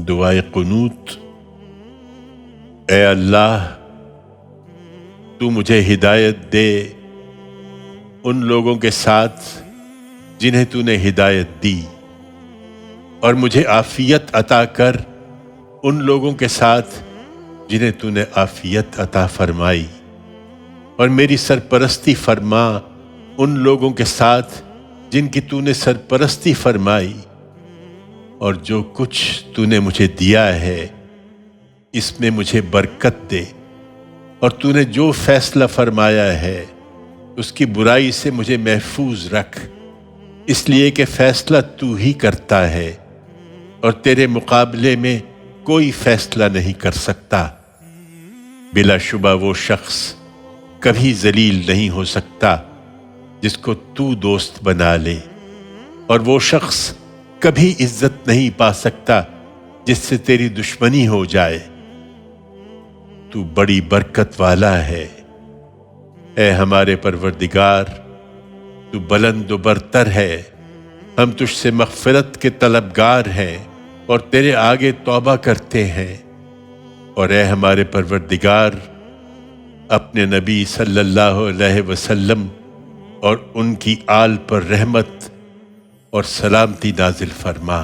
دعائے قنوت۔ اے اللہ، تو مجھے ہدایت دے ان لوگوں کے ساتھ جنہیں تو نے ہدایت دی، اور مجھے عافیت عطا کر ان لوگوں کے ساتھ جنہیں تو نے عافیت عطا فرمائی، اور میری سرپرستی فرما ان لوگوں کے ساتھ جن کی تو نے سرپرستی فرمائی، اور جو کچھ تو نے مجھے دیا ہے اس میں مجھے برکت دے، اور تو نے جو فیصلہ فرمایا ہے اس کی برائی سے مجھے محفوظ رکھ، اس لیے کہ فیصلہ تو ہی کرتا ہے اور تیرے مقابلے میں کوئی فیصلہ نہیں کر سکتا۔ بلا شبہ وہ شخص کبھی ذلیل نہیں ہو سکتا جس کو تو دوست بنا لے، اور وہ شخص کبھی عزت نہیں پا سکتا جس سے تیری دشمنی ہو جائے۔ تو بڑی برکت والا ہے، اے ہمارے پروردگار، تو بلند و برتر ہے، ہم تجھ سے مغفرت کے طلبگار ہیں اور تیرے آگے توبہ کرتے ہیں۔ اور اے ہمارے پروردگار، اپنے نبی صلی اللہ علیہ وسلم اور ان کی آل پر رحمت اور سلامتی نازل فرما۔